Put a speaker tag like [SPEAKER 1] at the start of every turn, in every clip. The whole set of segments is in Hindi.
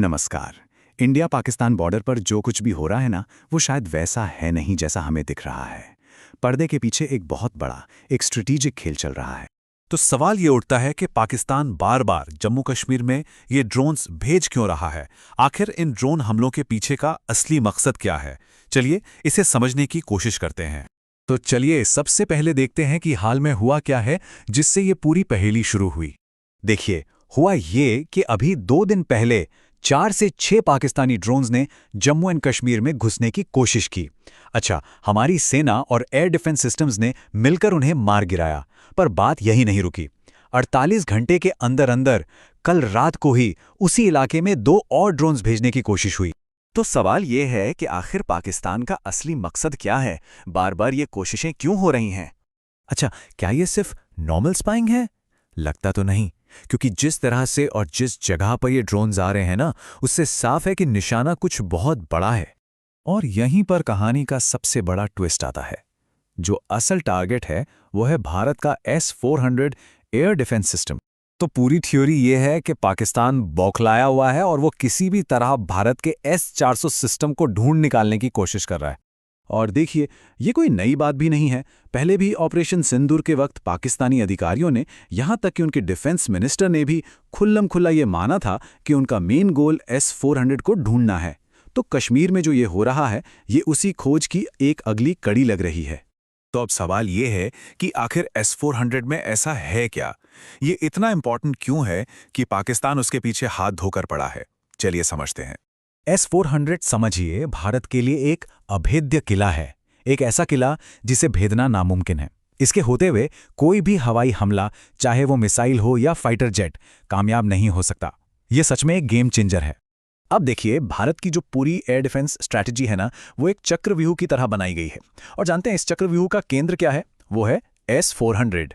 [SPEAKER 1] नमस्कार। इंडिया पाकिस्तान बॉर्डर पर जो कुछ भी हो रहा है ना, वो शायद वैसा है नहीं जैसा हमें दिख रहा है। पर्दे के पीछे एक बहुत बड़ा, एक स्ट्रेटेजिक खेल चल रहा है।
[SPEAKER 2] तो सवाल ये उठता है कि पाकिस्तान बार बार जम्मू कश्मीर में ये ड्रोन्स भेज क्यों रहा है। आखिर इन ड्रोन हमलों के पीछे का असली मकसद क्या है? चलिए इसे समझने की कोशिश करते हैं।
[SPEAKER 3] तो चलिए सबसे पहले देखते हैं कि हाल में हुआ क्या है जिससे ये पूरी पहेली शुरू हुई।
[SPEAKER 1] देखिए, हुआ ये कि अभी 2 दिन पहले 4 से 6 पाकिस्तानी ड्रोन्स ने जम्मू एंड कश्मीर में घुसने की कोशिश की। अच्छा, हमारी सेना और एयर डिफेंस सिस्टम्स ने मिलकर उन्हें मार गिराया। पर बात यही नहीं रुकी। 48 घंटे के अंदर अंदर कल रात को ही उसी इलाके में 2 और ड्रोन्स भेजने की कोशिश हुई।
[SPEAKER 4] तो सवाल ये है कि आखिर पाकिस्तान का असली मकसद क्या है? बार बार ये कोशिशें क्यों हो रही हैं?
[SPEAKER 3] अच्छा, क्या ये सिर्फ नॉर्मल स्पाइंग है? लगता तो नहीं, क्योंकि जिस तरह से और जिस जगह पर ये ड्रोन्स आ रहे हैं ना, उससे साफ है कि निशाना कुछ बहुत बड़ा है। और यहीं पर कहानी का सबसे बड़ा ट्विस्ट आता है। जो असल टारगेट है वो है भारत का S-400 एयर डिफेंस सिस्टम। तो पूरी थ्योरी ये है कि पाकिस्तान बौखलाया हुआ है और वो किसी भी तरह भारत के S-400 सिस्टम को ढूंढ निकालने की कोशिश कर रहा है।
[SPEAKER 1] और देखिए, ये कोई नई बात भी नहीं है। पहले भी ऑपरेशन सिंदूर के वक्त पाकिस्तानी अधिकारियों ने, यहाँ तक कि उनके डिफेंस मिनिस्टर ने भी खुल्लम खुल्ला ये माना था कि उनका मेन गोल S-400 को ढूंढना है। तो कश्मीर में जो ये हो रहा है, ये उसी खोज की एक अगली कड़ी लग रही है।
[SPEAKER 2] तो अब सवाल ये है कि आखिर S-400 में ऐसा है क्या? ये इतना इंपॉर्टेंट क्यों है कि पाकिस्तान उसके पीछे हाथ धोकर पड़ा है? चलिए समझते हैं।
[SPEAKER 3] S-400 समझिए भारत के लिए एक अभेद्य किला है। एक ऐसा किला जिसे भेदना नामुमकिन है। इसके होते हुए कोई भी हवाई हमला, चाहे वो मिसाइल हो या फाइटर जेट, कामयाब नहीं हो सकता। ये सच में एक गेम चेंजर है।
[SPEAKER 1] अब देखिए, भारत की जो पूरी एयर डिफेंस स्ट्रैटेजी है ना, वो एक चक्रव्यूह की तरह बनाई गई है। और जानते हैं इस चक्रव्यूह का केंद्र क्या है? वो है S-400।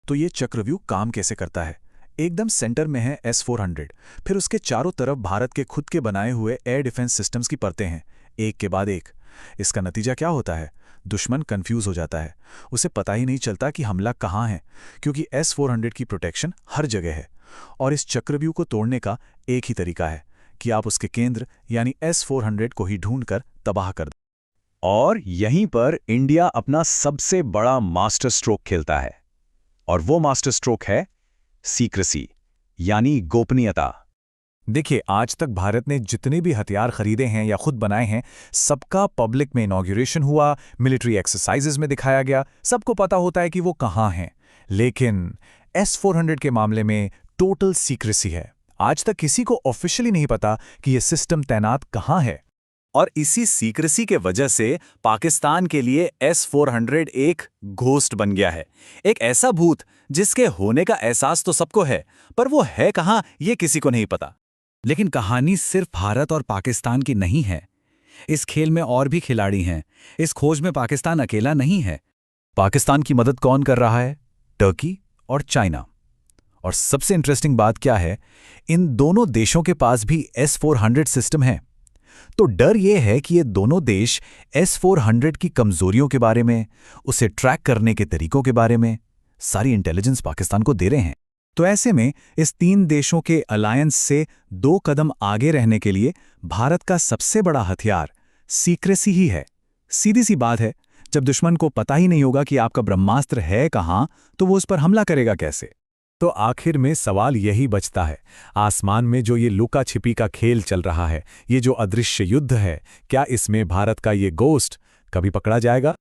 [SPEAKER 1] तो ये चक्रव्यूह काम कैसे करता है? एकदम सेंटर में है S-400, फिर उसके चारों तरफ भारत के खुद के बनाए हुए एयर डिफेंस सिस्टम्स की परतें हैं, एक के बाद एक। इसका नतीजा क्या होता है? दुश्मन कंफ्यूज हो जाता है। उसे पता ही नहीं चलता कि हमला कहाँ है, क्योंकि S-400 की प्रोटेक्शन हर जगह है। और इस चक्रव्यूह को तोड़ने का एक ही तरीका है कि आप उसके केंद्र यानी S-400 को ही ढूंढकर तबाह कर दें। और यहीं पर इंडिया अपना सबसे बड़ा मास्टर स्ट्रोक खेलता है। और वो मास्टर स्ट्रोक है सीक्रेसी, यानी गोपनीयता।
[SPEAKER 3] देखिए, आज तक भारत ने जितने भी हथियार खरीदे हैं या खुद बनाए हैं, सबका पब्लिक में इनॉग्रेशन हुआ, मिलिट्री एक्सरसाइजेज में दिखाया गया, सबको पता होता है कि वो कहाँ हैं। लेकिन S-400 के मामले में टोटल सीक्रेसी है। आज तक किसी को ऑफिशियली नहीं पता कि यह सिस्टम तैनात कहाँ है।
[SPEAKER 4] और इसी सीक्रेसी के वजह से पाकिस्तान के लिए S-400 एक घोस्ट बन गया है। एक ऐसा भूत जिसके होने का एहसास तो सबको है, पर वो है कहाँ ये किसी को नहीं पता।
[SPEAKER 3] लेकिन कहानी सिर्फ भारत और पाकिस्तान की नहीं है। इस खेल में और भी खिलाड़ी हैं। इस खोज में पाकिस्तान अकेला नहीं है। पाकिस्तान की मदद कौन कर रहा है? टर्की और चाइना। और सबसे इंटरेस्टिंग बात क्या है, इन दोनों देशों के पास भी S-400 सिस्टम है। तो डर यह है कि ये दोनों देश S-400 की कमजोरियों के बारे में, उसे ट्रैक करने के तरीकों के बारे में सारी इंटेलिजेंस पाकिस्तान को दे रहे हैं। तो ऐसे में इस 3 देशों के अलायंस से 2 कदम आगे रहने के लिए भारत का सबसे बड़ा हथियार सीक्रेसी ही है। सीधी सी बात है, जब दुश्मन को पता ही नहीं होगा कि आपका ब्रह्मास्त्र है कहाँ, तो वो उस पर हमला करेगा कैसे? तो आखिर में सवाल यही बचता है, आसमान में जो ये लुका छिपी का खेल चल रहा है, ये जो अदृश्य युद्ध है, क्या इसमें भारत का ये गोस्ट कभी पकड़ा जाएगा?